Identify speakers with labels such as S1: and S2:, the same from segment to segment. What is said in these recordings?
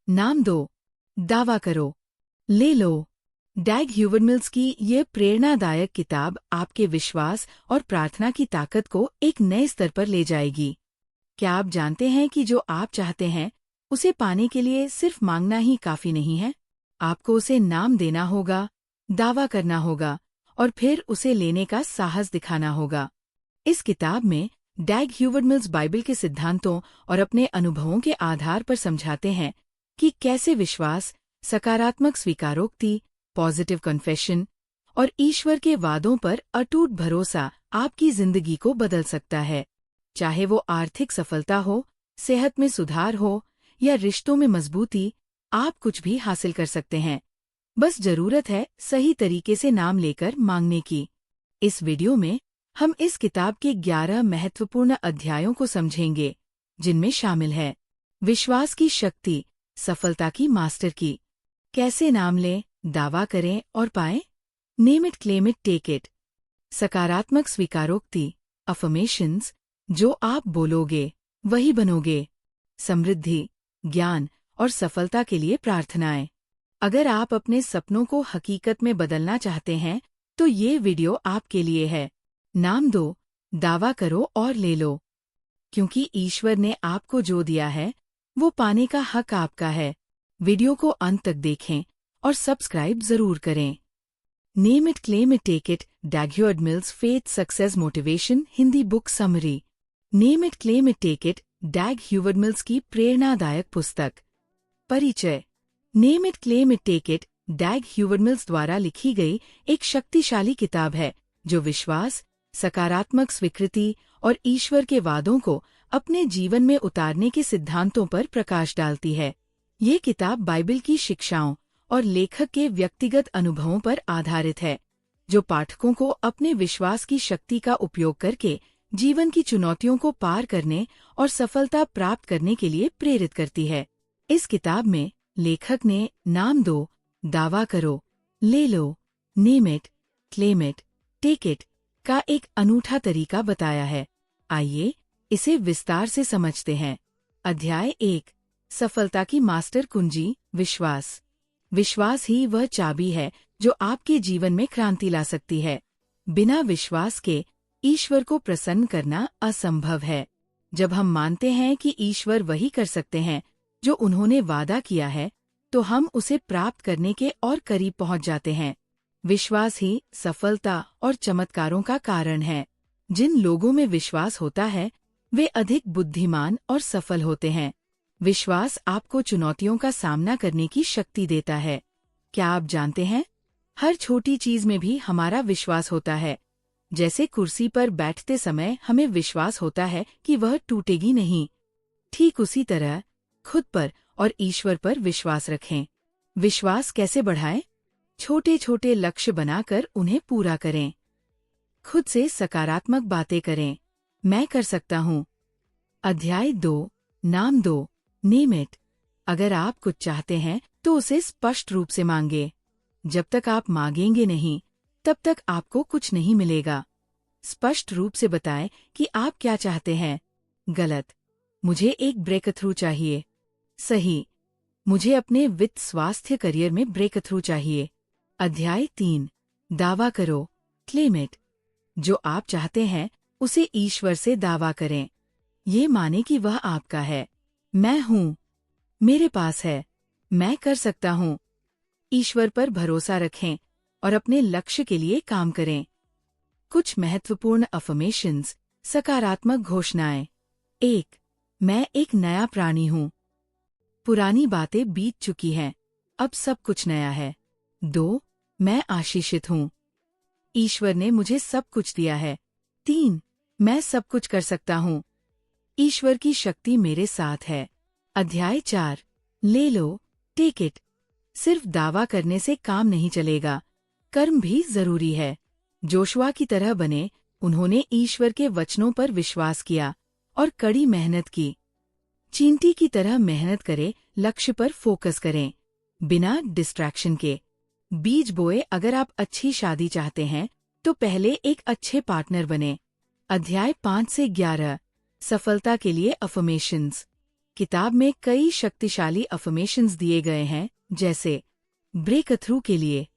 S1: नाम दो, दावा करो, ले लो। डैग ह्यूवर्टमिल्स की ये प्रेरणादायक किताब आपके विश्वास और प्रार्थना की ताकत को एक नए स्तर पर ले जाएगी। क्या आप जानते हैं कि जो आप चाहते हैं उसे पाने के लिए सिर्फ मांगना ही काफी नहीं है? आपको उसे नाम देना होगा, दावा करना होगा और फिर उसे लेने का साहस दिखाना होगा। इस किताब में डैग ह्यूवर्टमिल्स बाइबल के सिद्धांतों और अपने अनुभवों के आधार पर समझाते हैं कि कैसे विश्वास, सकारात्मक स्वीकारोक्ति, पॉजिटिव कन्फेशन और ईश्वर के वादों पर अटूट भरोसा आपकी जिंदगी को बदल सकता है। चाहे वो आर्थिक सफलता हो, सेहत में सुधार हो या रिश्तों में मजबूती, आप कुछ भी हासिल कर सकते हैं। बस जरूरत है सही तरीके से नाम लेकर मांगने की। इस वीडियो में हम इस किताब के 11 महत्वपूर्ण अध्यायों को समझेंगे, जिनमें शामिल है विश्वास की शक्ति, सफलता की मास्टर की, कैसे नाम लें, दावा करें और पाएं, name it, claim it, take it, सकारात्मक स्वीकारोक्ति, अफर्मेशंस, जो आप बोलोगे वही बनोगे, समृद्धि, ज्ञान और सफलता के लिए प्रार्थनाएं। अगर आप अपने सपनों को हकीकत में बदलना चाहते हैं तो ये वीडियो आपके लिए है। नाम दो, दावा करो और ले लो, क्योंकि ईश्वर ने आपको जो दिया है वो पाने का हक आपका है। वीडियो को अंत तक देखें और सब्सक्राइब जरूर करें। Name it, claim it, take it, Dag Heward Mills faith success motivation Hindi book summary. Name it, claim it, take it, Dag Heward Mills की प्रेरणादायक पुस्तक। परिचय। Name it, claim it, take it Dag Heward Mills द्वारा लिखी गई एक शक्तिशाली किताब है जो विश्वास, सकारात्मक स्वीकृति और ईश्वर के वादों को अपने जीवन में उतारने के सिद्धांतों पर प्रकाश डालती है। ये किताब बाइबल की शिक्षाओं और लेखक के व्यक्तिगत अनुभवों पर आधारित है, जो पाठकों को अपने विश्वास की शक्ति का उपयोग करके जीवन की चुनौतियों को पार करने और सफलता प्राप्त करने के लिए प्रेरित करती है। इस किताब में लेखक ने नाम दो, दावा करो, ले लो, name it, claim it, take it का एक अनूठा तरीका बताया है। आइए इसे विस्तार से समझते हैं। अध्याय 1, सफलता की मास्टर कुंजी, विश्वास। विश्वास ही वह चाबी है जो आपके जीवन में क्रांति ला सकती है। बिना विश्वास के ईश्वर को प्रसन्न करना असंभव है। जब हम मानते हैं कि ईश्वर वही कर सकते हैं जो उन्होंने वादा किया है, तो हम उसे प्राप्त करने के और करीब पहुंच जाते हैं। विश्वास ही सफलता और चमत्कारों का कारण है। जिन लोगों में विश्वास होता है वे अधिक बुद्धिमान और सफल होते हैं। विश्वास आपको चुनौतियों का सामना करने की शक्ति देता है। क्या आप जानते हैं, हर छोटी चीज में भी हमारा विश्वास होता है। जैसे कुर्सी पर बैठते समय हमें विश्वास होता है कि वह टूटेगी नहीं, ठीक उसी तरह खुद पर और ईश्वर पर विश्वास रखें। विश्वास कैसे बढ़ाएं? छोटे छोटे लक्ष्य बनाकर उन्हें पूरा करें। खुद से सकारात्मक बातें करें। मैं कर सकता हूँ। अध्याय 2, नाम दो, नेम इट। अगर आप कुछ चाहते हैं तो उसे स्पष्ट रूप से मांगे। जब तक आप मांगेंगे नहीं, तब तक आपको कुछ नहीं मिलेगा। स्पष्ट रूप से बताएं कि आप क्या चाहते हैं। गलत, मुझे एक ब्रेक थ्रू चाहिए। सही, मुझे अपने वित्त, स्वास्थ्य, करियर में ब्रेक थ्रू चाहिए। अध्याय 3, दावा करो, क्लेम इट। जो आप चाहते हैं उसे ईश्वर से दावा करें। ये माने कि वह आपका है। मैं हूँ, मेरे पास है, मैं कर सकता हूँ। ईश्वर पर भरोसा रखें और अपने लक्ष्य के लिए काम करें। कुछ महत्वपूर्ण अफर्मेशंस, सकारात्मक घोषणाएं। 1, मैं एक नया प्राणी हूँ। पुरानी बातें बीत चुकी हैं, अब सब कुछ नया है। 2, मैं आशीषित हूँ। ईश्वर ने मुझे सब कुछ दिया है। 3, मैं सब कुछ कर सकता हूँ। ईश्वर की शक्ति मेरे साथ है। अध्याय 4, ले लो, टेक इट। सिर्फ दावा करने से काम नहीं चलेगा, कर्म भी जरूरी है। जोशुआ की तरह बने, उन्होंने ईश्वर के वचनों पर विश्वास किया और कड़ी मेहनत की। चींटी की तरह मेहनत करें, लक्ष्य पर फोकस करें, बिना डिस्ट्रैक्शन के। बीज बोए। अगर आप अच्छी शादी चाहते हैं तो पहले एक अच्छे पार्टनर बने। अध्याय 5 से 11, सफलता के लिए अफर्मेशंस। किताब में कई शक्तिशाली अफर्मेशंस दिए गए हैं, जैसे ब्रेक थ्रू के लिए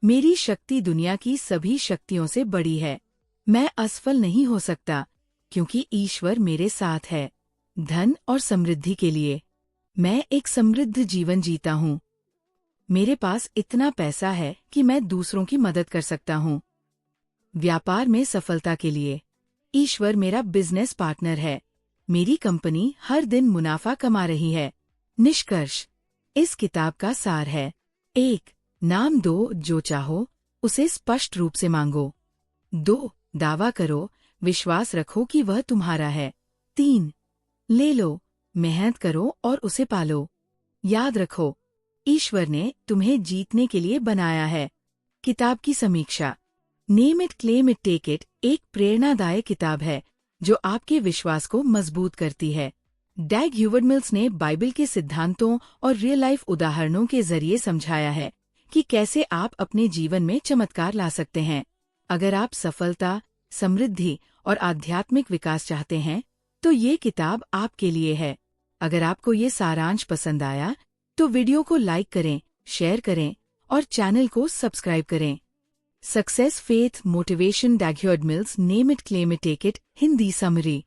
S1: मेरी शक्ति दुनिया की सभी शक्तियों से बड़ी है। मैं असफल नहीं हो सकता क्योंकि ईश्वर मेरे साथ है। धन और समृद्धि के लिए मैं एक समृद्ध जीवन जीता हूँ। मेरे पास इतना पैसा है कि मैं दूसरों की मदद कर सकता हूँ। व्यापार में सफलता के लिए ईश्वर मेरा बिजनेस पार्टनर है। मेरी कंपनी हर दिन मुनाफा कमा रही है। निष्कर्ष इस किताब का सार है: 1. नाम दो जो चाहो, उसे स्पष्ट रूप से मांगो। 2. दावा करो, विश्वास रखो कि वह तुम्हारा है। 3. ले लो, मेहनत करो और उसे पालो। याद रखो, ईश्वर ने तुम्हें जीतने के लिए बनाया है। किताब की समीक्षा: name it claim it take it एक प्रेरणादायक किताब है जो आपके विश्वास को मजबूत करती है। डैग ह्यूवर्ड मिल्स ने बाइबल के सिद्धांतों और रियल लाइफ उदाहरणों के जरिए समझाया है कि कैसे आप अपने जीवन में चमत्कार ला सकते हैं। अगर आप सफलता, समृद्धि और आध्यात्मिक विकास चाहते हैं, तो ये किताब आपके लिए है। अगर आपको ये सारांश पसंद आया, तो वीडियो को लाइक करें, शेयर करें और चैनल को सब्सक्राइब करें। Success, faith, motivation, Dag Heward Mills, name it claim it take it Hindi summary.